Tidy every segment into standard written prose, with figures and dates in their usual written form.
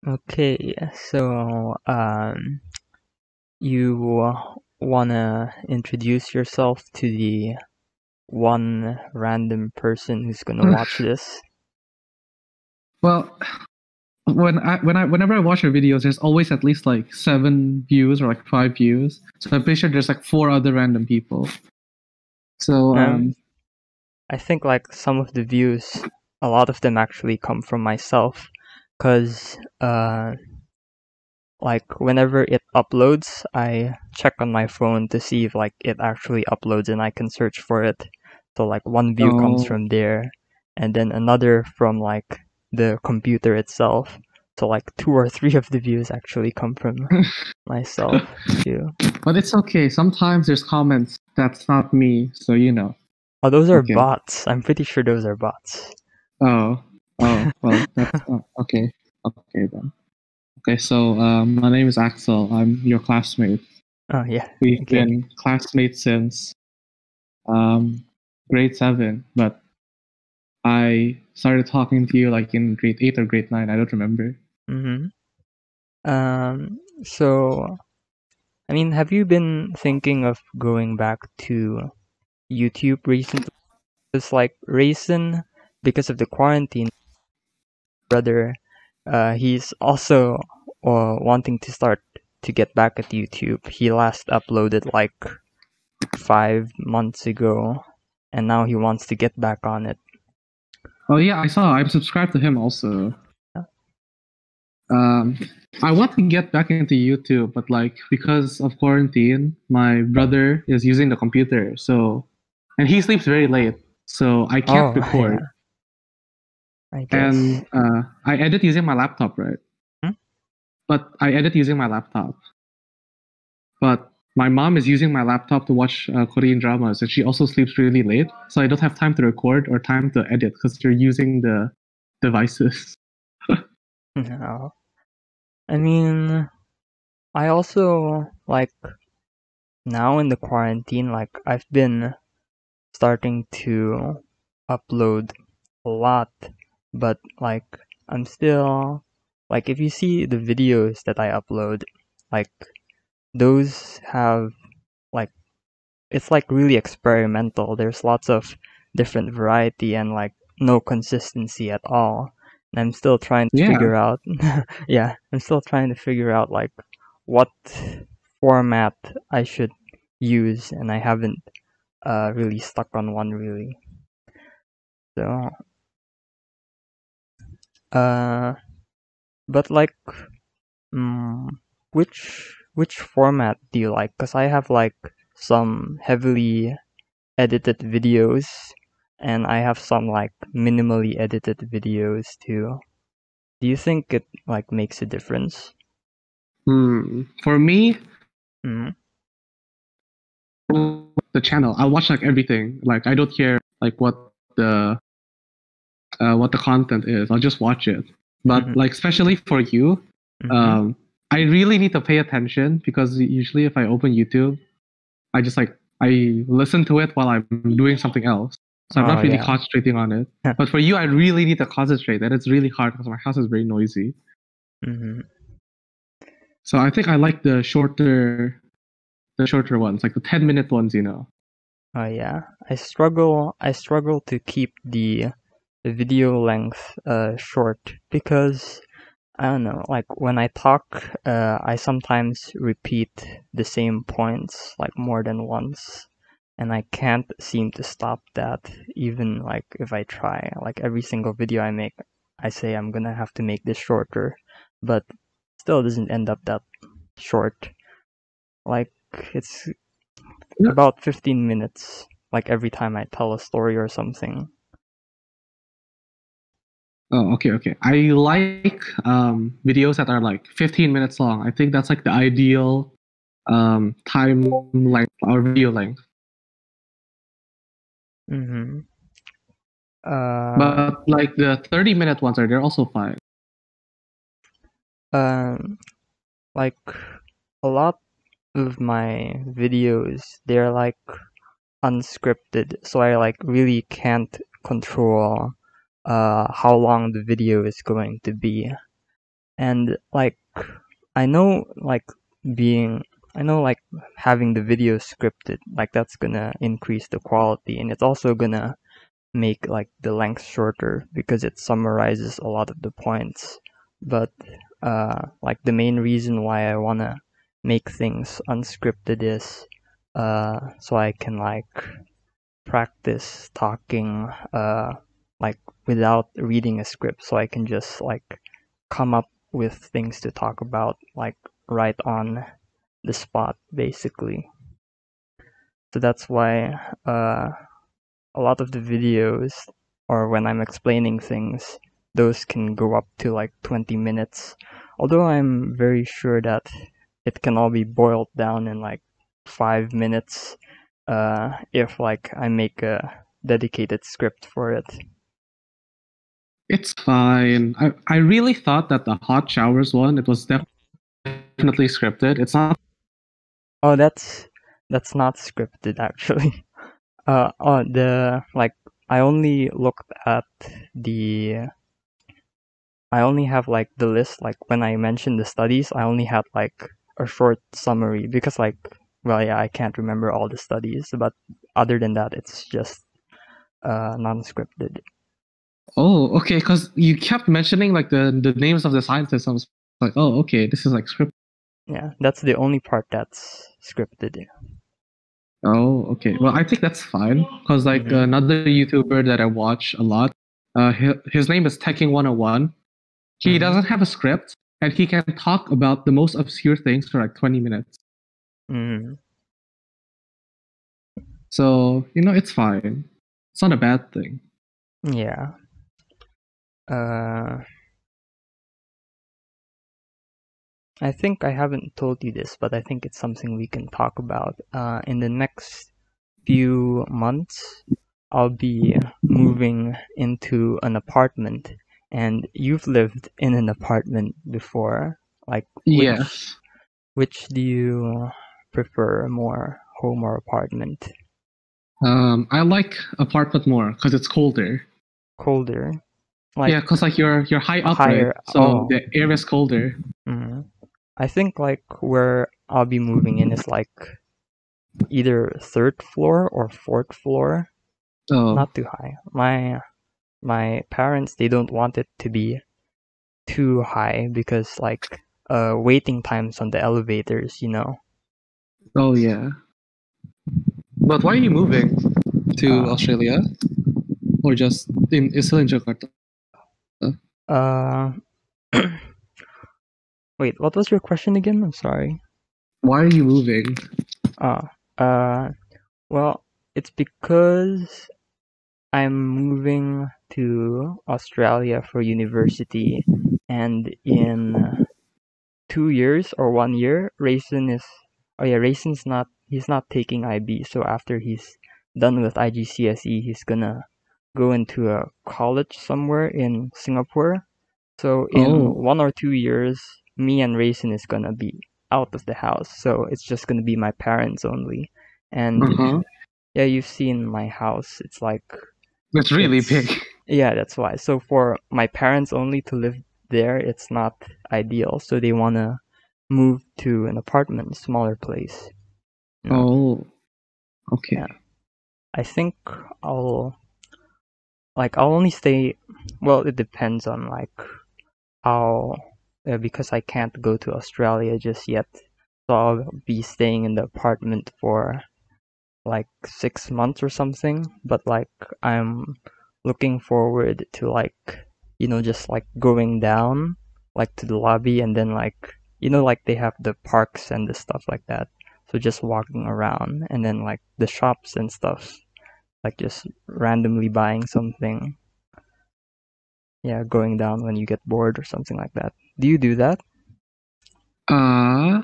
Okay, so you wanna introduce yourself to the one random person who's gonna watch this? Well, whenever I watch your videos, there's always at least like 7 views or like 5 views. So I'm pretty sure there's like 4 other random people. So I think like some of the views, a lot of them actually come from myself, cause like whenever it uploads, I check on my phone to see if like it actually uploads and I can search for it. So like one view comes oh from there, and then another from like the computer itself. So like 2 or 3 of the views actually come from myself too. but it's okay. Sometimes there's comments that's not me, so you know. Oh, those are Okay. bots. I'm pretty sure those are bots. Oh well, that's okay. Okay then. Okay, so my name is Axel. I'm your classmate. Oh yeah. We've Okay. been classmates since grade 7, but I started talking to you like in grade 8 or grade 9. I don't remember. Mhm. So I mean, have you been thinking of going back to YouTube recently? It's like Raisin, because of the quarantine, brother, he's also wanting to start to get back at YouTube. He last uploaded like 5 months ago, and now he wants to get back on it. Oh yeah, I saw. I'm subscribed to him also. Um, I want to get back into YouTube, but like because of quarantine, my brother is using the computer, and he sleeps very late, so I can't Oh, record. yeah, I guess. And I edit using my laptop, right? Hmm? But I edit using my laptop. But my mom is using my laptop to watch Korean dramas, and she also sleeps really late. So I don't have time to record or time to edit because you're using the devices. No. I mean, I also like now in the quarantine, like I've been starting to upload a lot, but like I'm still like if you see the videos that I upload, like those have like it's like really experimental. There's lots of different variety and like no consistency at all. And I'm still trying to Yeah. figure out yeah, I'm still trying to figure out like what format I should use, and I haven't really stuck on one really. So uh but like mm, which format do you like? Because I have like some heavily edited videos, and I have some like minimally edited videos too. Do you think it like makes a difference? For me, Mm. the channel, I'll watch like everything. Like I don't care like the what the content is. I'll just watch it. But Mhm. like especially for you, Mhm. um, I really need to pay attention because usually if I open YouTube, I just like I listen to it while I'm doing something else. So I'm Oh not really yeah. concentrating on it. But for you, I really need to concentrate, and it's really hard because my house is very noisy. Mhm. So I think I like the shorter ones, like the 10-minute ones, you know. Oh yeah. I struggle to keep the video length short because I don't know, like when I talk, I sometimes repeat the same points like more than once, and I can't seem to stop that even like if I try. Like every single video I make, I say I'm gonna have to make this shorter, but still doesn't end up that short. Like it's Yeah. about 15 minutes, like every time I tell a story or something. Oh, okay. I like videos that are like 15 minutes long. I think that's like the ideal time length or video length. Mm-hmm. Uh, But like the 30-minute ones they're also fine. um, like a lot of my videos, they're like unscripted, so I like really can't control how long the video is going to be. And like I know like having the video scripted, like that's gonna increase the quality, and it's also gonna make like the length shorter because it summarizes a lot of the points. But like the main reason why I wanna make things unscripted is so I can like practice talking like without reading a script, so I can just like come up with things to talk about like right on the spot basically. So that's why a lot of the videos, or when I'm explaining things, those can go up to like 20 minutes. Although I'm very sure that it can all be boiled down in like 5 minutes if like I make a dedicated script for it. It's fine. I really thought that the hot showers one, it was definitely scripted. It's not. Oh, that's not scripted actually. Oh, the like I only looked at the I only have like the list, like when I mentioned the studies, I only had like a short summary because like well yeah, I can't remember all the studies, but other than that it's just non-scripted. Oh, okay. Because you kept mentioning like the names of the scientists. I was like, oh, okay, this is like scripted. Yeah, that's the only part that's scripted. Oh, okay. Well, I think that's fine because like Mm-hmm. another YouTuber that I watch a lot, his name is Teching 101. He Mm-hmm. doesn't have a script and he can talk about the most obscure things for like 20 minutes. Mm-hmm. So, it's fine. It's not a bad thing. Yeah. Uh, I think I haven't told you this, but I think it's something we can talk about. In the next few months, I'll be moving into an apartment, and you've lived in an apartment before. Like, which Yes. which do you prefer more, home or apartment? I like apartment more because it's colder. Colder, like Yeah, because like you're high up, right? higher. So Oh, the air is colder. I think like where I'll be moving in is like either third floor or fourth floor. Oh, Not too high. My parents, they don't want it to be too high because like waiting times on the elevators, you know. oh yeah. But why are you moving to Uh Australia or just still in Jakarta? uh wait, what was your question again? I'm sorry. Why are you moving? Uh uh well, it's because I'm moving to Australia for university, and in 2 years or 1 year, Raisin is oh yeah, Raisin's not he's not taking IB, so after he's done with IGCSE, he's gonna go into a college somewhere in Singapore. So in Oh, 1 or 2 years, me and Raisin is gonna be out of the house. So it's just gonna be my parents only. And uh-huh. yeah, you've seen my house. It's like That's really big. it's yeah, that's why. So for my parents only to live there, it's not ideal. So they wanna move to an apartment, smaller place. You know. Oh, Yeah. okay. I think I'll I'll only stay. Well, it depends on like how because I can't go to Australia just yet. So I'll be staying in the apartment for like 6 months or something. But like I'm looking forward to just like going down like to the lobby, and then like like they have the parks and the stuff like that. So just walking around, and then like the shops and stuff, like just randomly buying something. Yeah, going down when you get bored or something like that. Do you do that? Uh,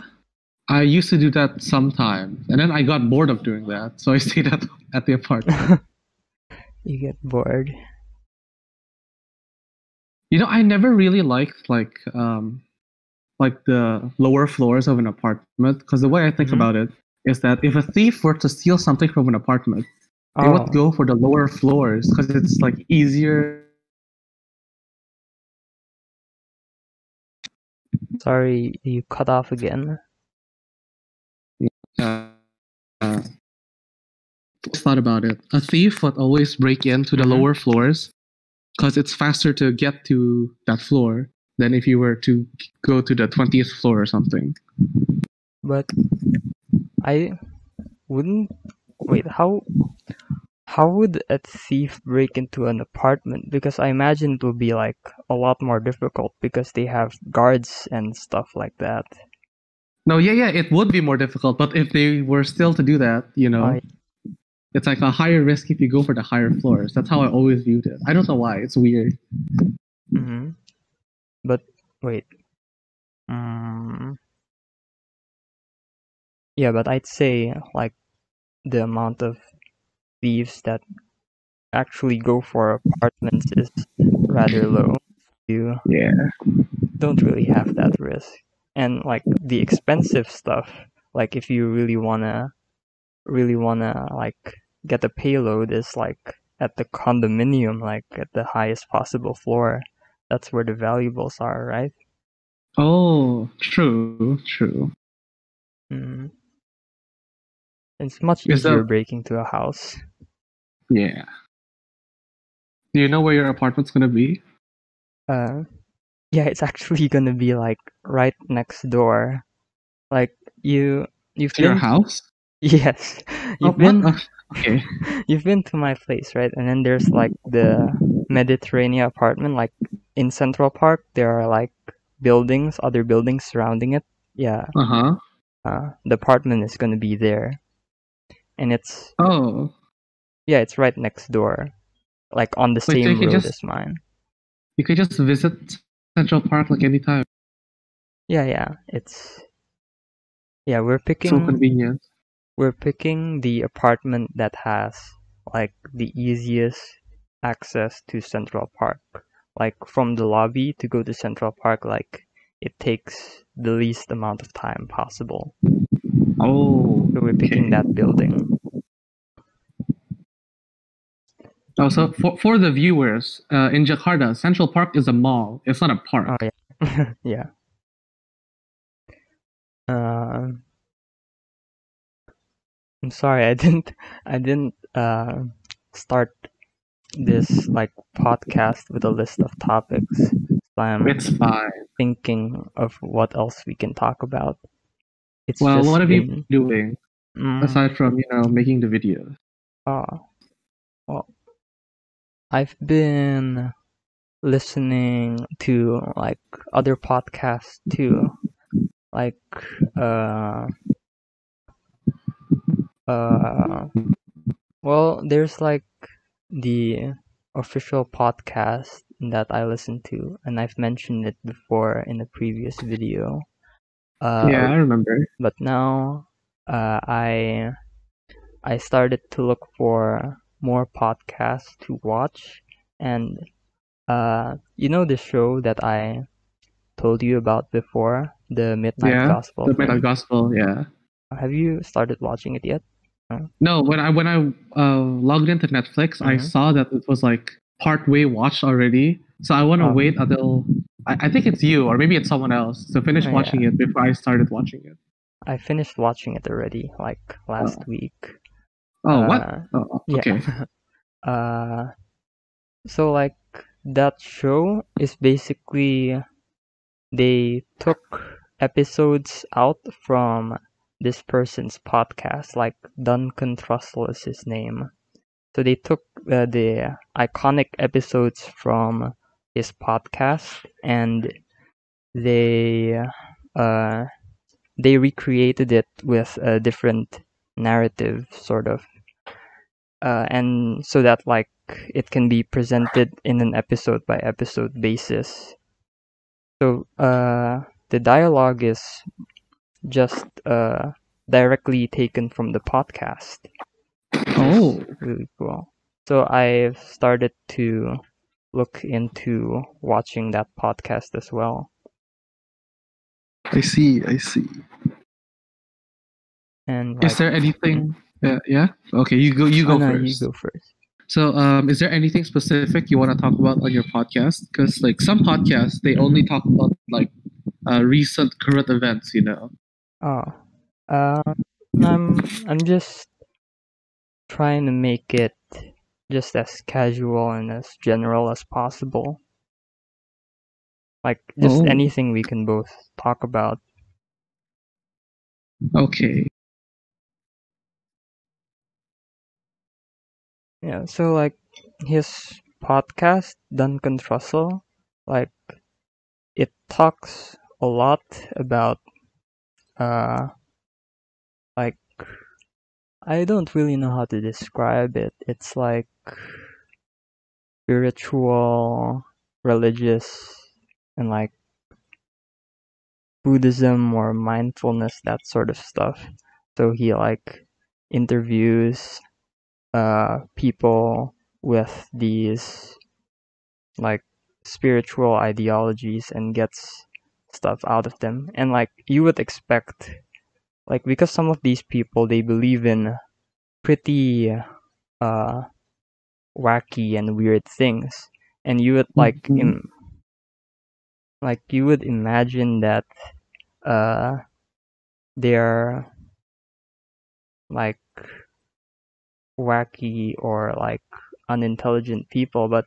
I used to do that sometimes, and then I got bored of doing that, so I stayed at the apartment. You get bored. I never really liked like the lower floors of an apartment because the way I think Mm-hmm. about it is that if a thief were to steal something from an apartment, they would Oh, go for the lower floors because it's like easier Sorry, you cut off again. Uh, uh, thought about it. A thief would always break into the lower floors because it's faster to get to that floor than if you were to go to the 20th floor or something. But I wouldn't wait. How would a thief break into an apartment? Because I imagine it would be like a lot more difficult because they have guards and stuff like that. No, yeah, it would be more difficult. But if they were still to do that, it's like a higher risk if you go for the higher floors. That's how I always viewed it. I don't know why. It's weird. Mm-hmm. But wait. Yeah, but I'd say like the amount of thieves that actually go for apartments is rather low. You don't really have that risk. And like the expensive stuff, like if you really wanna like get a payload is like at the condominium, like at the highest possible floor. That's where the valuables are, right? Oh, true. Mm. It's much Is easier that breaking to a house. yeah? Do you know where your apartment's gonna be? Yeah, it's actually gonna be like right next door. Like you've To your been house? yes, Oh, you've what? been Okay. you've been to my place, right? And then there's like the Mediterranean apartment, like in Central Park. There are like buildings, other buildings surrounding it. Yeah, Uh-huh. the apartment is gonna be there, and Oh. it's right next door, like on the Wait, so same road as mine. you could just visit Central Park like anytime. Yeah, we're So picking convenient. the apartment that has like the easiest access to Central Park. Like from the lobby to go to Central Park, like it takes the least amount of time possible. Oh, So we're picking okay. that building. Oh, so for the viewers, in Jakarta, Central Park is a mall. It's not a Oh park. yeah, yeah. I'm sorry, I didn't start this like podcast with a list of topics. So I'm It's fine. thinking of what else we can talk about. It's Well, what just have you been been doing aside from making the videos? well, I've been listening to like other podcasts too, like uh uh well, there's like the official podcast that I listen to, and I've mentioned it before in a previous video. Yeah, I remember. But now I started to look for more podcasts to watch, and you know the show that I told you about before, the Midnight Yeah, Gospel the Meta thing. Gospel. Yeah. Have you started watching it yet? No, when I logged into Netflix, I Mm-hmm. saw that it was like part way watched already. So I want to wait until I think it's you or maybe it's someone else to finish Yeah, watching it before I started watching it. I finished watching it already, like last Oh, week. oh what? Uh, Oh, yeah. okay. uh, so like that show is basically they took episodes out from this person's podcast, like Duncan Trussell is his name. So they took the iconic episodes from his podcast and they uh, they recreated it with a different narrative, sort of, and so that like it can be presented in an episode by episode basis. So the dialogue is just directly taken from the podcast, which is Oh, really cool. So I've started to look into watching that podcast as well. I see. I see. And Is like, there anything? Yeah. Okay, you go. You oh go no, you first. go first. So, is there anything specific you want to talk about on your podcast? Because like some podcasts, they only Mm-hmm. talk about like recent current events, Oh, I'm just trying to make it just as casual and as general as possible. Like just Oh, anything we can both talk about. okay. Yeah, so like his podcast, Duncan Trussell, like it talks a lot about uh like I don't really know how to describe it. It's like spiritual, religious, and like Buddhism or mindfulness, that sort of stuff. So he like interviews people with these like spiritual ideologies and gets stuff out of them. And like you would expect, like because some of these people they believe in pretty uh wacky and weird things, and you would Mhm. like you would imagine that uh they're like wacky or like unintelligent people, but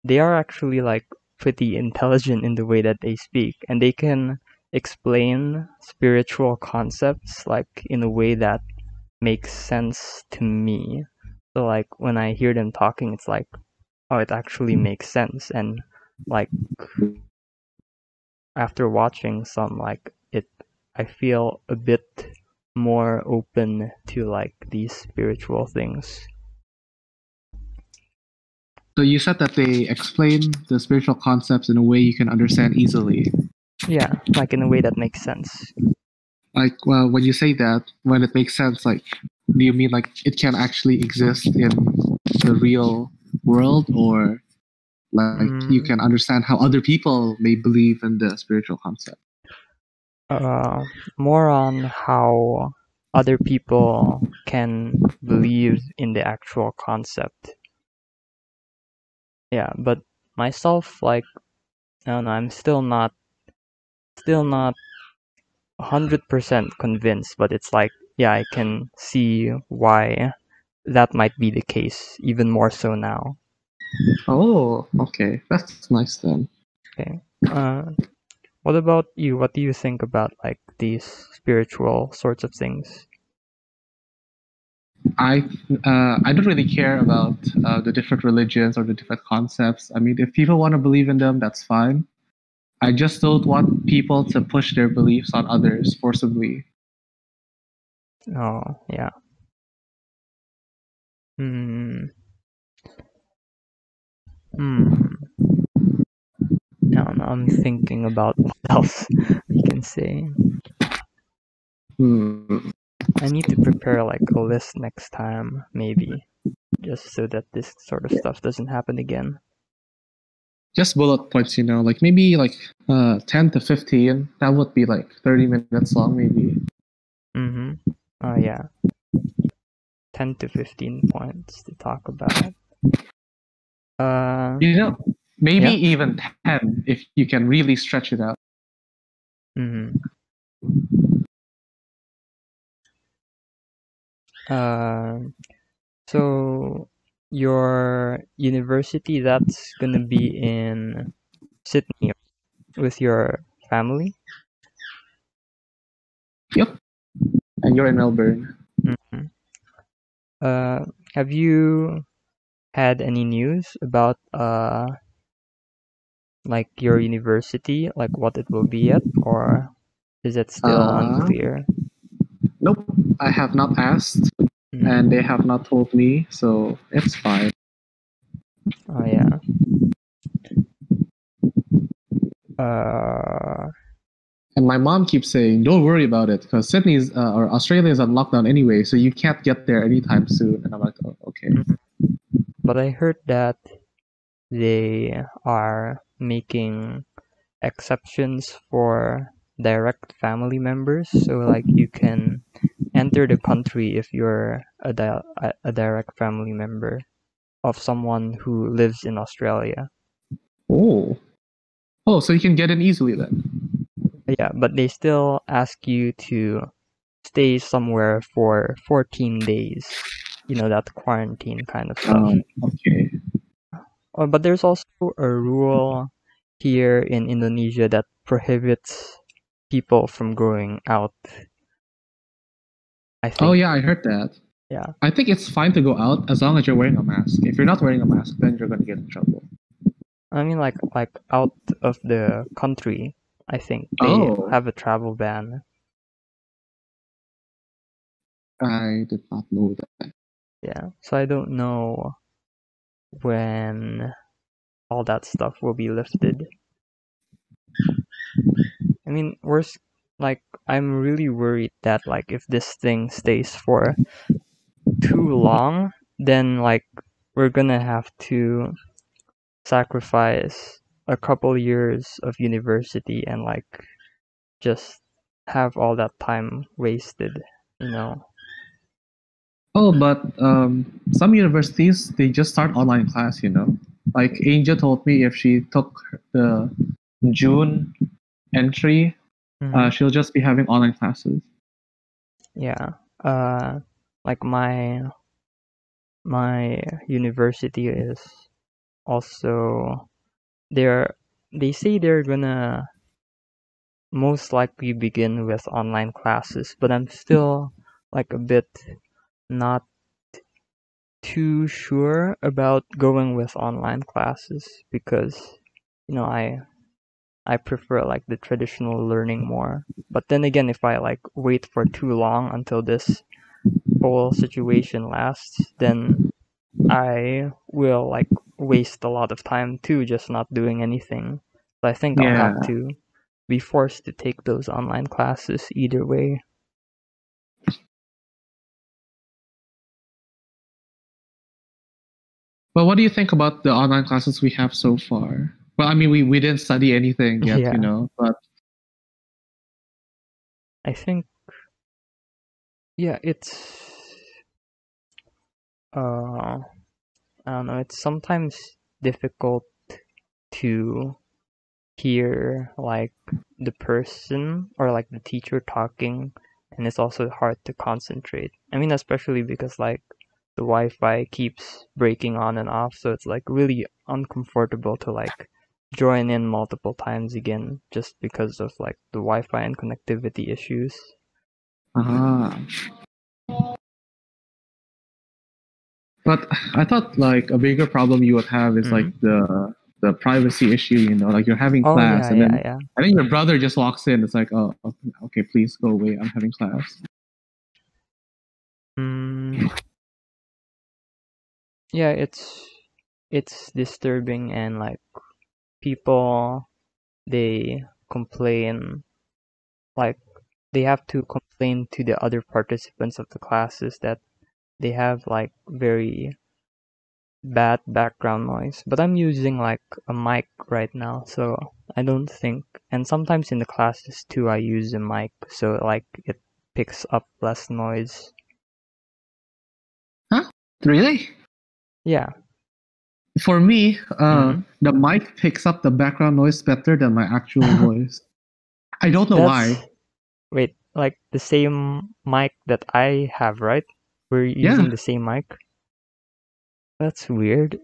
they are actually like pretty intelligent in the way that they speak, and they can explain spiritual concepts like in a way that makes sense to me. So like when I hear them talking, it's like, oh, it actually makes sense. And like after watching some, like I feel a bit more open to like these spiritual things. So you said that they explain the spiritual concepts in a way you can understand easily. Yeah, like in a way that makes sense. Like, well, when you say that, when it makes sense, like, do you mean like it can actually exist in the real world, or like you Mm, can understand how other people may believe in the spiritual concept? uh, More on how other people can believe in the actual concept. Yeah, but myself, like, I don't know, I'm still not 100% convinced, but it's like, yeah, I can see why that might be the case, even more so now. Oh, okay, that's nice then. Okay. Uh, what about you? What do you think about like these spiritual sorts of things? I I don't really care about the different religions or the different concepts. I mean, if people want to believe in them, that's fine. I just don't want people to push their beliefs on others forcibly. Oh, yeah. Hmm. Hmm. I don't know. I'm thinking about what else we can say. Hmm. I need to prepare like a list next time, maybe, just so that this sort of stuff doesn't happen again. Just bullet points, like maybe like 10 to 15. That would be like 30 minutes long, maybe. Mm-hmm. Oh, yeah. 10 to 15 points to talk about. Uh, You know, maybe yeah. even 10 if you can really stretch it out. Mm-hmm. Uh, so your university, that's gonna be in Sydney with your family? Yep. And you're in Melbourne. Mm-hmm. Have you had any news about like your university, like what it will be at, or is it still Uh, unclear? nope. I have not asked, Mm. and they have not told me, so it's fine. Oh yeah. Uh, And my mom keeps saying, "Don't worry about it, because Sydney's or Australia is on lockdown anyway, so you can't get there anytime soon." And I'm like, "Oh, okay." mhm. But I heard that they are making exceptions for direct family members, so like you can enter the country if you're a direct family member of someone who lives in Australia. Oh, oh, so you can get in easily then. Yeah, but they still ask you to stay somewhere for 14 days. You know, that quarantine kind of stuff. Okay. But there's also a rule here in Indonesia that prohibits people from going out, I Oh think. yeah, I heard that. Yeah. I think it's fine to go out as long as you're wearing a mask. If you're not wearing a mask, then you're gonna get in trouble. I mean, like out of the country, I think they Oh, have a travel ban. I did not know that. Yeah. So I don't know when all that stuff will be lifted. I mean, I'm really worried that like if this thing stays for too long, then like we're gonna have to sacrifice a couple years of university and like just have all that time wasted, you know. Oh, but some universities they just start online class. Like Angel told me if she took the June entry, Hmm. she'll just be having online classes. Yeah. Like my university is also they're they say they're gonna most likely begin with online classes, but I'm still like a bit not too sure about going with online classes because I prefer like the traditional learning more. But then again, if I like wait for too long until this whole situation lasts, then I will like waste a lot of time too just not doing anything. So I think I'll Yeah, have to be forced to take those online classes either way. but what do you think about the online classes we have so far? Well, I mean, we didn't study anything yet, Yeah, but I think yeah, uh I don't know, it's sometimes difficult to hear like the person or like the teacher talking, and it's also hard to concentrate. I mean, especially because like the Wi-Fi keeps breaking on and off, so it's like really uncomfortable to like join in multiple times again just because of like the Wi-Fi and connectivity issues. ah, but I thought like a bigger problem you would have is like Hmm. the privacy issue. Like you're having Oh class, yeah, and yeah, then yeah. I think your brother just walks in. It's like, oh, okay, please go away. I'm having class. Mm, yeah, it's disturbing and like people they complain like they have to complain to the other participants of the classes that they have like very bad background noise. But I'm using like a mic right now, so I don't think. And sometimes in the classes too, I use a mic, so like it picks up less noise. Huh? Really? Yeah. For me, Hmm. the mic picks up the background noise better than my actual voice. I don't know That's why. wait, like the same mic that I have, right? We're Yeah. using the same mic. That's weird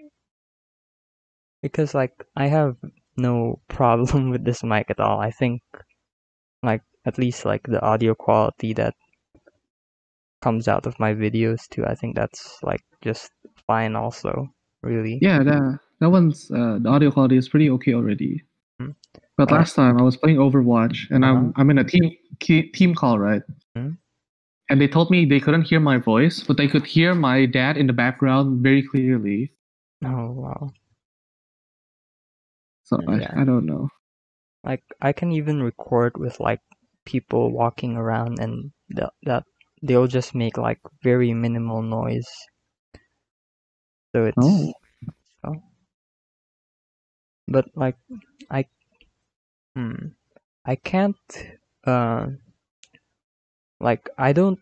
because like I have no problem with this mic at all. I think like at least like the audio quality that comes out of my videos too. I think that's like just fine also, really. Yeah, that one's the audio quality is pretty okay already. Mm. But Or last time I was playing Overwatch and uh-huh. I'm in a team call, right? Mm. And they told me they couldn't hear my voice, but they could hear my dad in the background very clearly. Oh wow. So Yeah. I don't know. Like I can even record with like people walking around and that they'll just make like very minimal noise. So it's Oh, oh, but like I hmm, I can't uh like I don't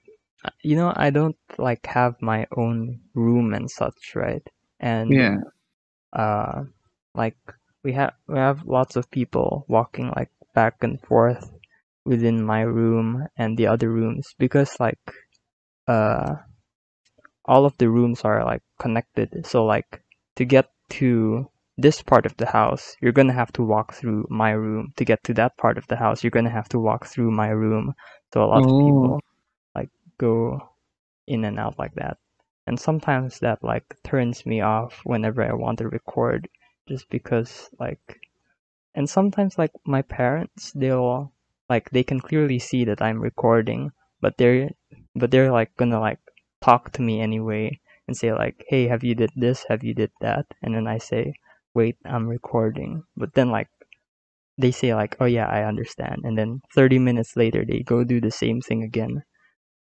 like have my own room and such, right? And yeah. uh like we have lots of people walking like back and forth, within my room and the other rooms, because like all of the rooms are like connected. So like to get to this part of the house, you're gonna have to walk through my room. To get to that part of the house, you're gonna have to walk through my room. So a lot of Oh, people like go in and out like that. And sometimes that like turns me off whenever I want to record, just because like, and sometimes like my parents, they'll like, they can clearly see that I'm recording, but they're like gonna like talk to me anyway and say like, hey, have you did this, have you did that? And then I say, wait, I'm recording. But then like they say like, oh yeah, I understand. And then 30 minutes later they go do the same thing again.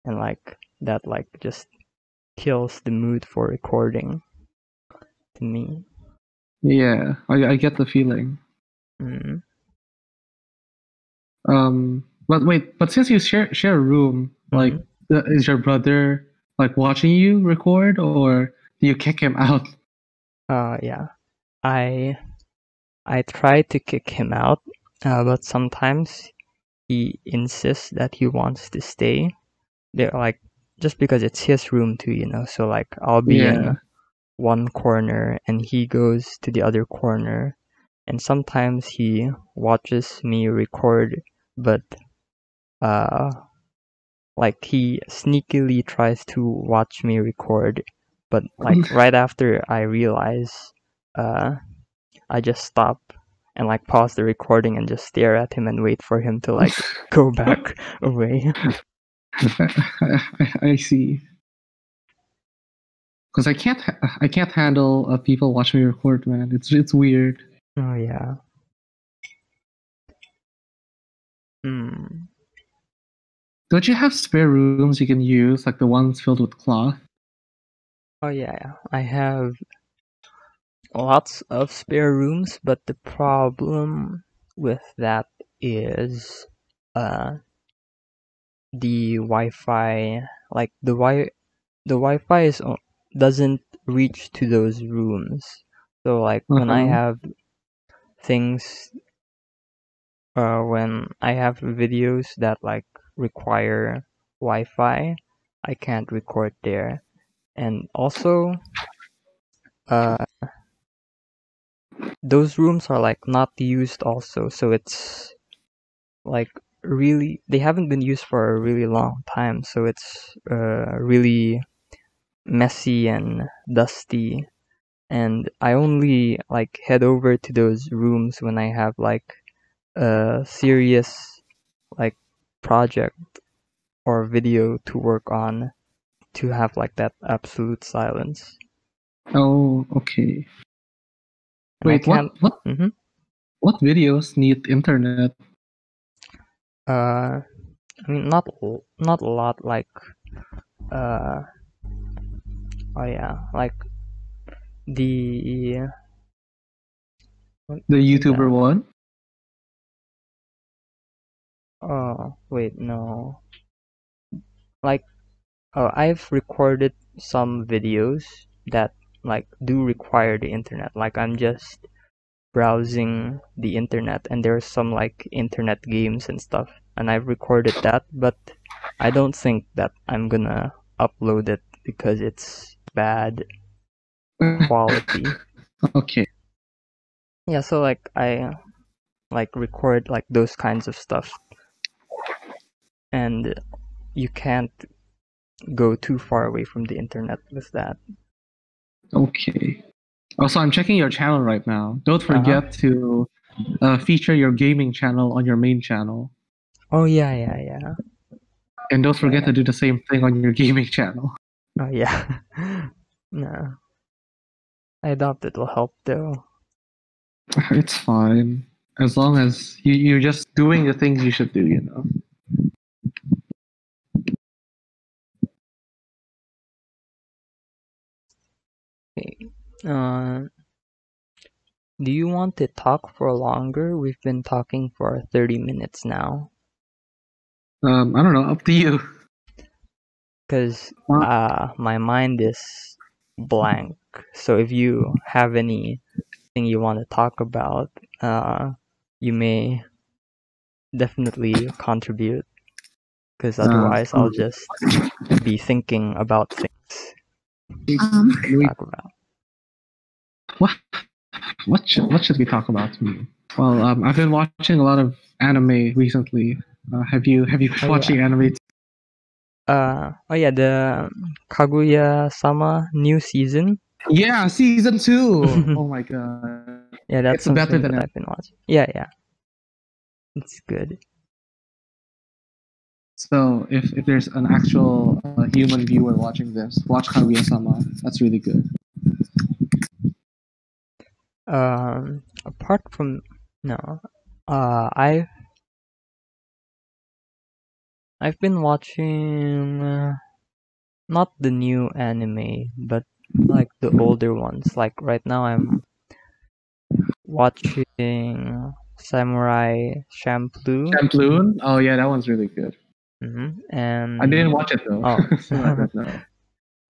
And like that like just kills the mood for recording to me. yeah, I get the feeling. Mm. But wait, but since you share a room, like, Mm. is your brother like watching you record, or do you kick him out? Yeah. I try to kick him out, but sometimes he insists that he wants to stay. They're like, just because it's his room too, you know. So like I'll be Yeah. in one corner and he goes to the other corner, and sometimes he watches me record, but uh like he sneakily tries to watch me record, but like right after I realize, uh I just stop and like pause the recording and just stare at him and wait for him to like go back away. I see. Because I can't handle people watching me record, man. It's weird. Oh yeah. Hmm. Don't you have spare rooms you can use, like the ones filled with cloth? Oh yeah. I have lots of spare rooms, but the problem with that is uh the Wi-Fi. Like the Wi-Fi doesn't reach to those rooms. So like Uh huh. when I have videos that like require Wi-Fi, I can't record there. And also, uh, those rooms are like not used also, so it's like really, they haven't been used for a really long time, so it's really messy and dusty. And I only like head over to those rooms when I have like a serious like project or video to work on, to have like that absolute silence. Oh, okay. And I Wait, can't. Mm-hmm. what videos need internet? I mean, not a lot. Like, uh, oh yeah, like the what The is YouTuber that? one? Oh wait, no. Like, oh, I've recorded some videos that like do require the internet. Like I'm just browsing the internet and there's some like internet games and stuff, and I've recorded that, but I don't think that I'm gonna upload it because it's bad quality. Okay. Yeah, so like I like record like those kinds of stuff, and you can't go too far away from the internet with that. Okay. Also, I'm checking your channel right now. Don't Uh-huh. forget to feature your gaming channel on your main channel. Oh yeah, yeah, yeah. And don't Yeah, forget to yeah. do the same thing on your gaming channel. Oh yeah. No. I doubt it'll help though. It's fine. As long as you're just doing the things you should do, you know. Okay. Do you want to talk for longer? We've been talking for 30 minutes now. I don't know, up to you. Because Uh, my mind is blank. So if you have anything you want to talk about, you may definitely contribute, because otherwise I'll just be thinking about things to talk about. What should we talk about? Well, I've been watching a lot of anime recently. Have you been watching anime? Oh yeah, the Kaguya-sama new season. Yeah, season 2. Oh my god. Yeah, that's It's better something than that I've been watching. Yeah. It's good. So if there's an actual human viewer watching this, watch Kaguya-sama. That's really good. Apart from no, I've been watching not the new anime, but like the older ones. Like right now, I'm watching Samurai Champloo. Champloo? Oh yeah, that one's really good. And I didn't watch it though. Oh, So I don't know.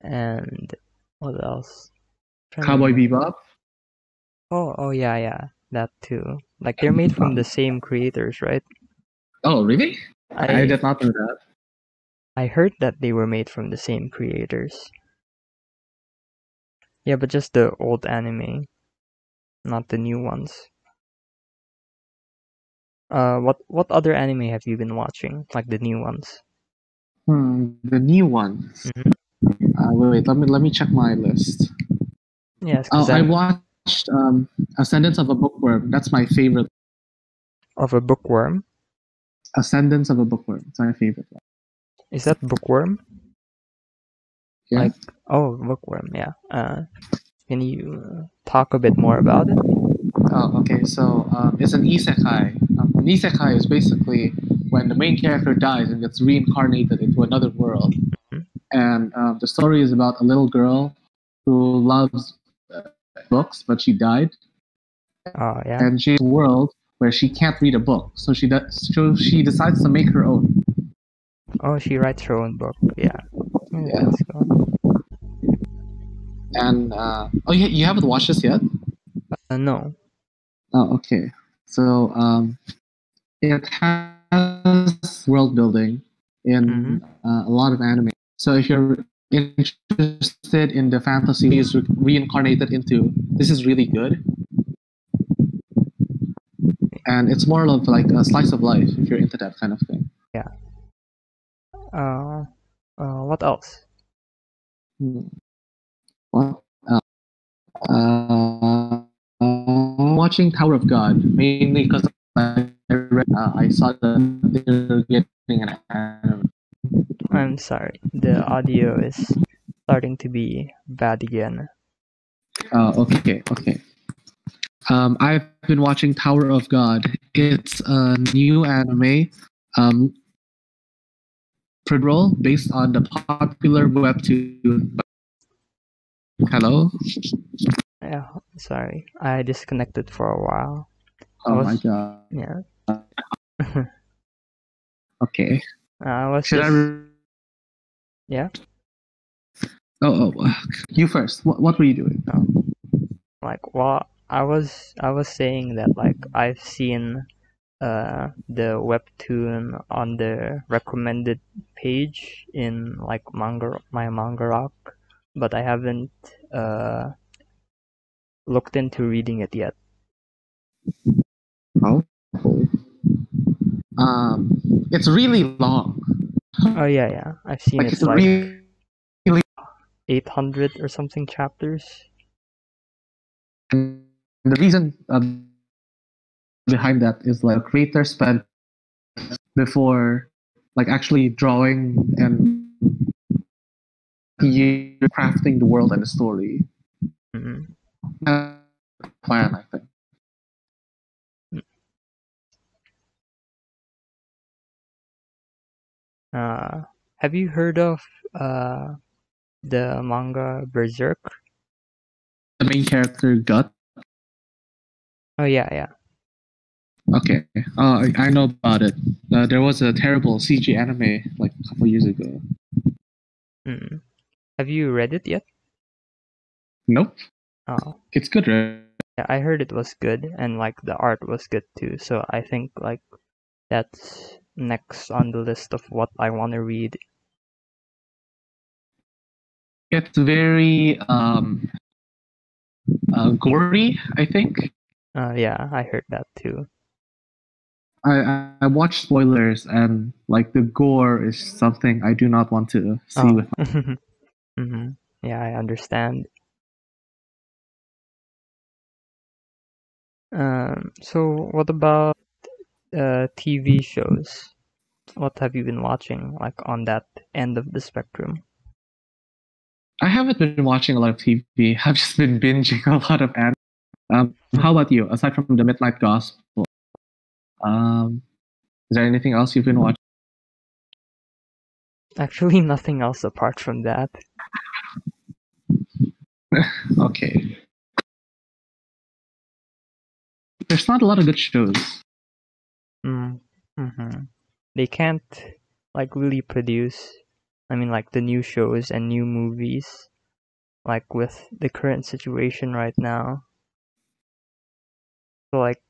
and what else? Cowboy Bebop? Oh yeah, that too. Like they're made from the same creators, right? Oh really? I I did not know that. I heard that they were made from the same creators. Yeah, but just the old anime, not the new ones. What other anime have you been watching? Like the new ones? The new ones. Wait, let me check my list. Yes, Oh, because I watched Ascendance of a Bookworm. That's my favorite. Of a bookworm? Ascendance of a Bookworm. It's my favorite one. Is that bookworm? Yeah. Like, oh, bookworm. Yeah. Can you talk a bit more about it? Oh, okay. So it's an isekai. An isekai is basically when the main character dies and gets reincarnated into another world. And the story is about a little girl who loves books, but she died. Oh yeah. And she's in a world where she can't read a book, so she decides to make her own. Oh, she writes her own book. Yeah. Yeah. That's cool. And you haven't watched this yet? No. Oh, okay. So it has world building in a lot of anime. So if you're interested in the fantasy he's reincarnated into, this is really good. And it's more of like a slice of life if you're into that kind of thing. Yeah. What else? What else? I'm watching Tower of God mainly because I saw that they're getting an anime. I'm sorry. The audio is starting to be bad again. Okay. I've been watching Tower of God. It's a new anime, role based on the popular webtoon. Hello? Yeah, sorry. I disconnected for a while. My god. Yeah. Okay. I was Should just... Yeah? Oh, you first. What were you doing? Like, well, I was saying that like I've seen the webtoon on the recommended page in like my manga rock, but I haven't looked into reading it yet. Oh. It's really long. Oh yeah. I've seen Like it's it's like really 800 or something chapters. and the reason behind that is like creators spent before like actually drawing and crafting the world and the story. Plan, I think. Have you heard of the manga Berserk? The main character Gut. Oh yeah. Okay. I know about it. There was a terrible CG anime like a couple years ago. Have you read it yet? Nope. Oh. It's good, right? Yeah, I heard it was good, and like the art was good too. So I think like that's next on the list of what I want to read. It's very gory, I think. Yeah, I heard that too. I watched spoilers, and like the gore is something I do not want to see Oh. with. hmm Yeah, I understand. So what about TV shows? What have you been watching, like on that end of the spectrum? I haven't been watching a lot of TV. I've just been binging a lot of anime. How about you? Aside from the Midnight Gospel, is there anything else you've been watching? Actually, nothing else apart from that. Okay. There's not a lot of good shows. Mm-hmm. They can't like really produce. I mean, like the new shows and new movies, like with the current situation right now. So like,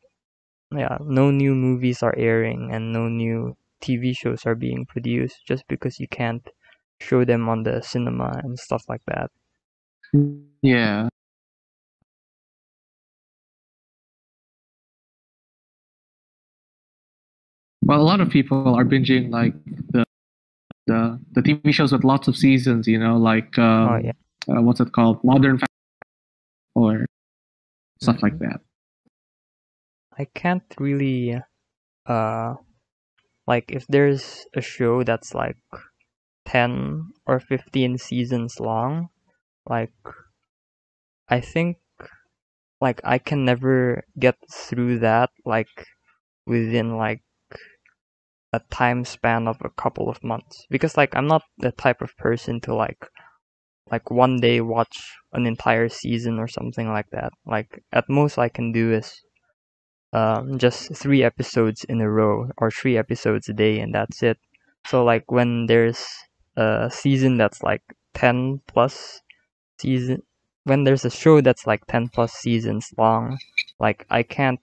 yeah, no new movies are airing and no new TV shows are being produced just because you can't show them on the cinema and stuff like that. Yeah. Well, a lot of people are binging like the TV shows with lots of seasons. You know, like Oh yeah. what's it called? Modern Family or stuff like Mm. that. I can't really uh like if there's a show that's like 10 or 15 seasons long, like I think like I can never get through that like within like a time span of a couple of months because like I'm not the type of person to like one day watch an entire season or something like that. Like at most I can do is just 3 episodes in a row or 3 episodes a day and that's it. So like when there's a season that's like 10 plus season when there's a show that's like 10 plus seasons long, like I can't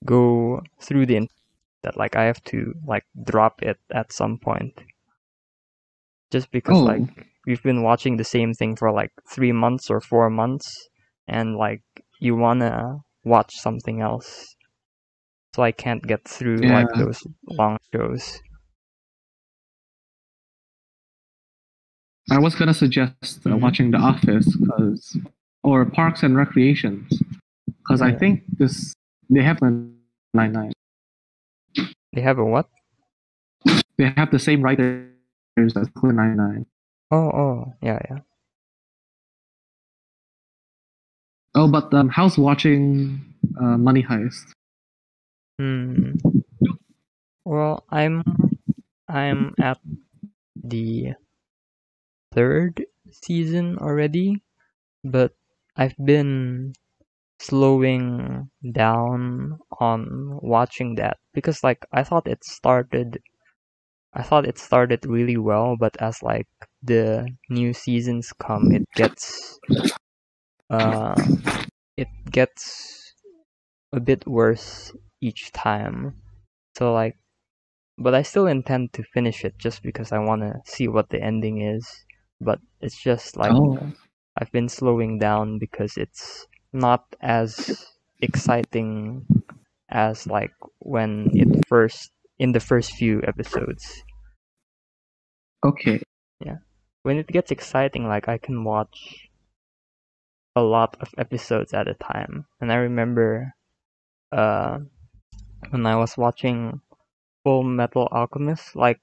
go through the that like I have to like drop it at some point just because like Oh, we've been watching the same thing for like 3 months or 4 months and like you wanna watch something else, so I can't get through yeah. like those long shows. I was gonna suggest Mm-hmm. watching The Office, or Parks and Recreations, because I Yeah. think they have 99. They have a what? They have the same writers as 99. Oh, yeah, yeah. Oh, but how's watching Money Heist? Hmm. Well, I'm at the third season already, but I've been slowing down on watching that because like I thought it started really well, but as like the new seasons come, uh it gets a bit worse each time. So like but I still intend to finish it just because I want to see what the ending is. But it's just like Oh, I've been slowing down because it's not as exciting as like when it first in the first few episodes. okay. Yeah. When it gets exciting, like I can watch a lot of episodes at a time. And I remember uh when I was watching Full Metal Alchemist, like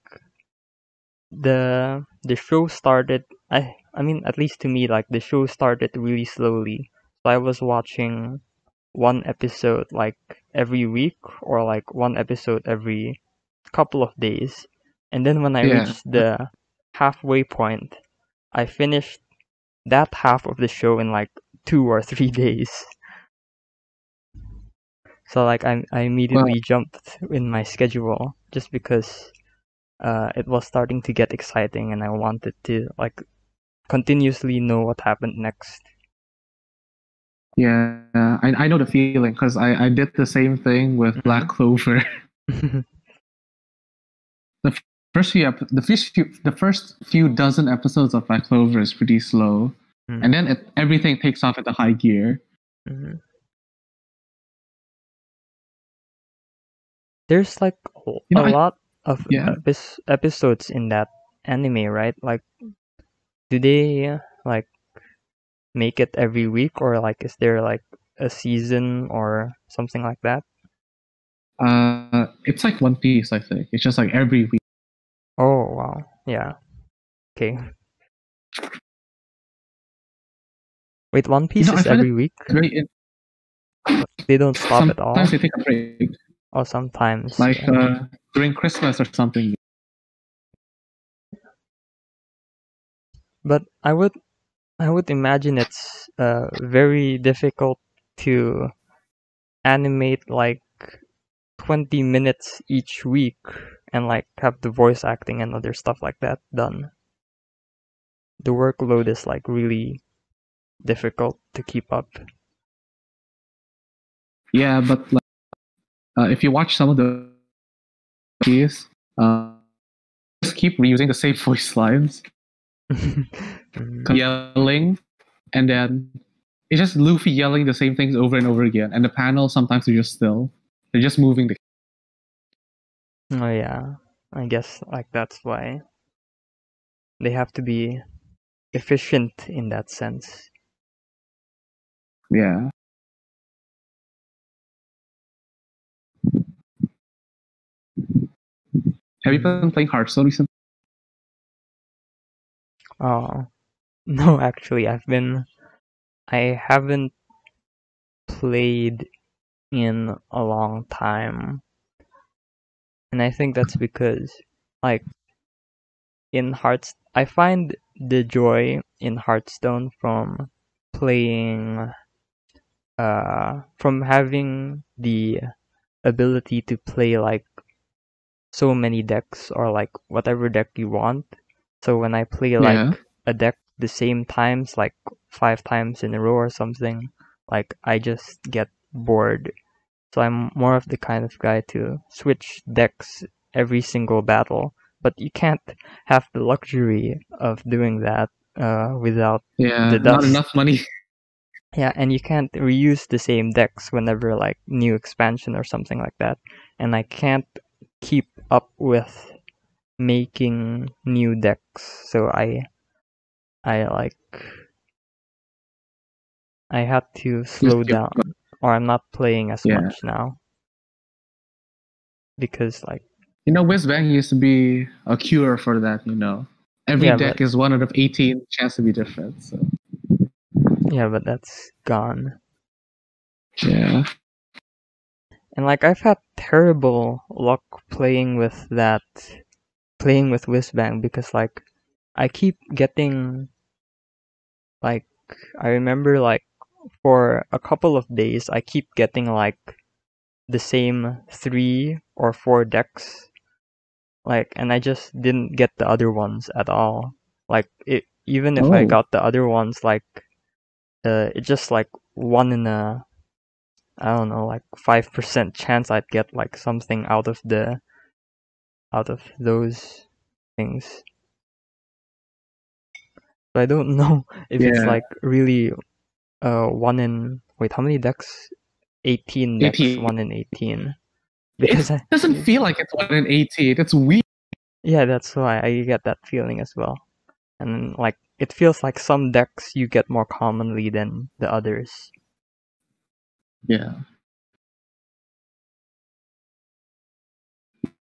the show started I mean at least to me like the show started really slowly. So I was watching one episode like every week or like one episode every couple of days. And then when I Yeah. reached the halfway point, I finished that half of the show in like 2 or 3 days. So like I Well, immediately jumped in my schedule just because it was starting to get exciting and I wanted to like continuously know what happened next. yeah. I know the feeling because I did the same thing with Black Mhm. Clover. The the first few dozen episodes of Black Clover is pretty slow, and then everything takes off at a high gear. Mm-hmm. There's like a lot of episodes in that anime, right? Like, do they like make it every week, or like is there like a season or something like that? It's like One Piece, I think. It's just like every week. Oh wow, yeah. Okay. Wait, One Piece is every week? They don't stop at all? Sometimes they take a break. Oh, sometimes. Like during Christmas or something. But I would imagine it's very difficult to animate like 20 minutes each week and like have the voice acting and other stuff like that done. The workload is like really difficult to keep up. Yeah, but like, if you watch some of the movies, just keep reusing the same voice lines, yelling, and then it's just Luffy yelling the same things over and over again. And the panel sometimes they're just still, they're just moving the. Oh yeah, I guess like that's why they have to be efficient in that sense. Yeah. Have you been playing Hearthstone recently? Oh no, actually, I haven't played in a long time, and I think that's because like I find the joy in Hearthstone from playing from having the ability to play like so many decks or like whatever deck you want. So when I play like a deck the same times, like 5 times in a row or something, like I just get bored. So I'm more of the kind of guy to switch decks every single battle. But you can't have the luxury of doing that without the dust. Not enough money. Yeah, and you can't reuse the same decks whenever like new expansion or something like that. And I can't keep up with making new decks. So I had to slow down, or I'm not playing as much now. Because like Whizbang used to be a cure for that, Every deck is 1 out of 18 chance to be different. So. Yeah, but that's gone. Yeah. And like I've had terrible luck playing with Whizbang because like I keep getting like I remember like for a couple of days I keep getting like the same 3 or 4 decks. Like, and I just didn't get the other ones at all. Like even if I got the other ones, like it's just like 1 in a, I don't know, like 5% chance I'd get like something out of those things. So I don't know if it's like really 1 in, wait, how many decks? 18 decks, 1 in 18. Because it doesn't feel like it's 1 in 18. It's weird. Yeah, that's why I get that feeling as well. And like it feels like some decks you get more commonly than the others. Yeah.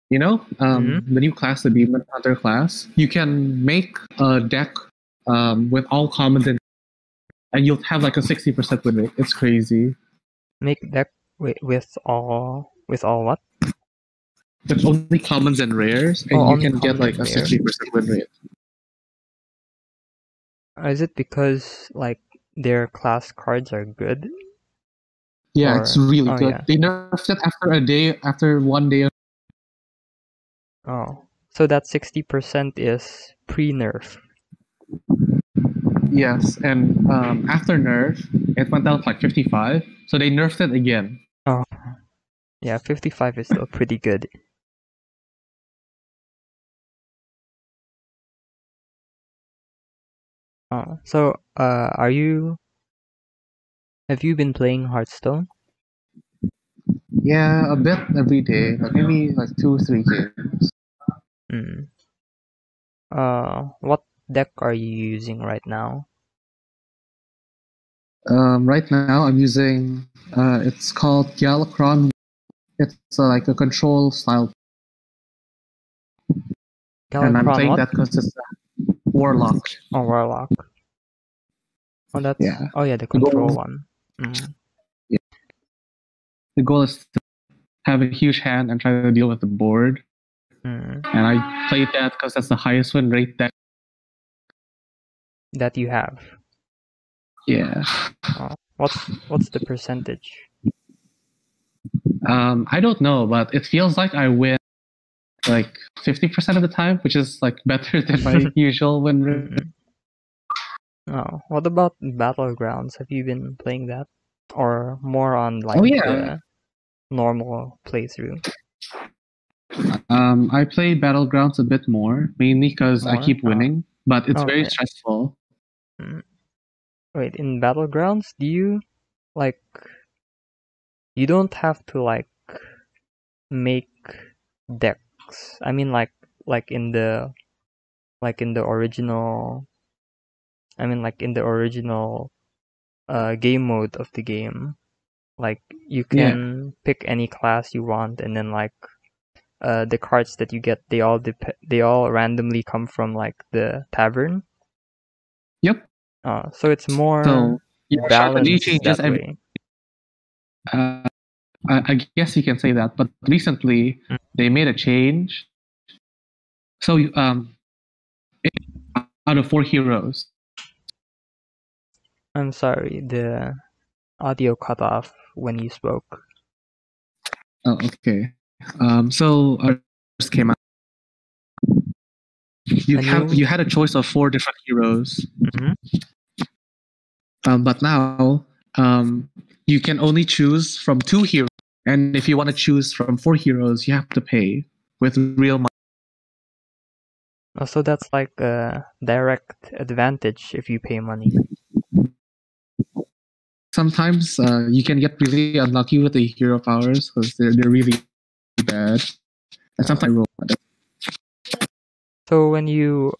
The new class, the Demon Hunter class, you can make a deck with all commons and you'll have like a 60% win rate. It's crazy. Make deck with all what? With only commons and rares, and you can get like a 60% win rate. Is it because like their class cards are good? Yeah, it's really good. Yeah. They nerfed it after 1 day. Oh, so that 60% is pre-nerf. Yes, and after nerf, it went down to like 55. So they nerfed it again. Oh, yeah, 55 is still pretty good. Have you been playing Hearthstone? Yeah, a bit every day, like maybe like 2 3 games. Hmm. What deck are you using right now? Right now I'm using it's called Galakrond. It's like a control style, and I'm Galakrond playing what? that because it's a warlock. Oh, Warlock. Yeah. Oh yeah, the The control goal, one. Mm. yeah, the goal is to have a huge hand and try to deal with the board. Mm. And I played that because that's the highest win rate deck. That you have. Yeah. What's the percentage? I don't know, but it feels like I win like 50% of the time, which is like better than my usual win rate. Mm. Oh, what about Battlegrounds? Have you been playing that, or more on like Oh yeah. the normal playthrough? I play Battlegrounds a bit more, mainly because I More? keep winning, but it's very Okay. stressful. Mm. Wait, in Battlegrounds, do you like you don't have to like make decks? I mean, like in the like in the original. I mean, like in the original game mode of the game. Like you Yeah. can pick any class you want, and then like the cards that you get, they all randomly come from like the tavern. Yep. So it's more So your strategy balanced changes that every. way. Uh, I guess you can say that, but recently Mm. they made a change. So out of 4 heroes. I'm sorry, the audio cut off when you spoke. Oh, okay. So first came out. A new. You had a choice of 4 different heroes, Mhm. but now you can only choose from 2 heroes. And if you want to choose from 4 heroes, you have to pay with real money. So that's like a direct advantage if you pay money. Sometimes you can get really unlucky with the hero powers because they're really bad. And Uh, sometimes I roll. so when you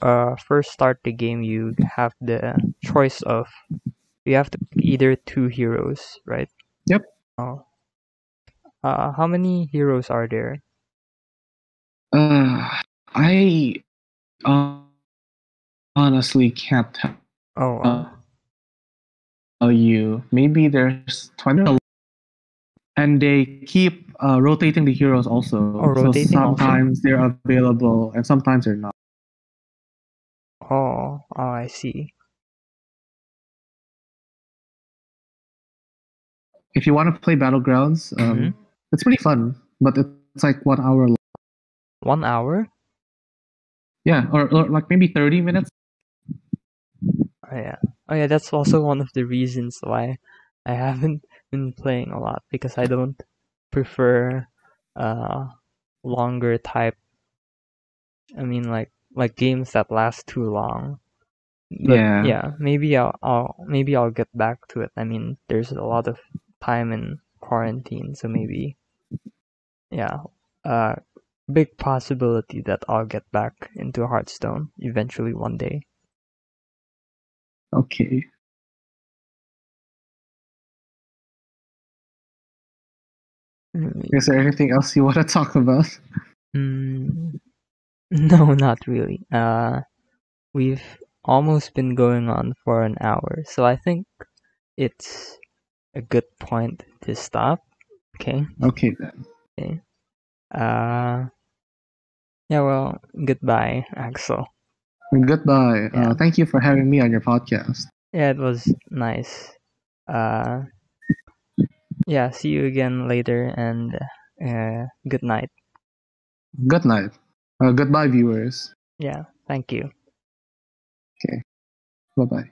first start the game, you have the choice of you have to pick either two heroes, right? Yep. Oh. How many heroes are there? I honestly can't Oh, tell you. Maybe there's 20, and they keep rotating the heroes also. So rotating also? sometimes they're available and sometimes they're not. I see. If you want to play Battlegrounds, Mm-hmm. it's pretty fun, but it's like 1 hour long. 1 hour? Yeah, or like maybe 30 minutes. Oh yeah. Oh yeah, that's also one of the reasons why I haven't been playing a lot because I don't prefer uh longer type. I mean like games that last too long. But Yeah. yeah, maybe I'll get back to it. I mean, there's a lot of time in quarantine, so maybe yeah. Uh Big possibility that I'll get back into Hearthstone eventually one day. Okay. Is there anything else you want to talk about? Mm, no, not really. We've almost been going on for an hour, so I think it's a good point to stop. Okay. Okay then. Okay. Uh, yeah. Well, goodbye, Axel. Goodbye. Yeah. Thank you for having me on your podcast. Yeah, it was nice. Uh, yeah. See you again later, and good night. Good night. Goodbye, viewers. Yeah. Thank you. Okay. Bye bye.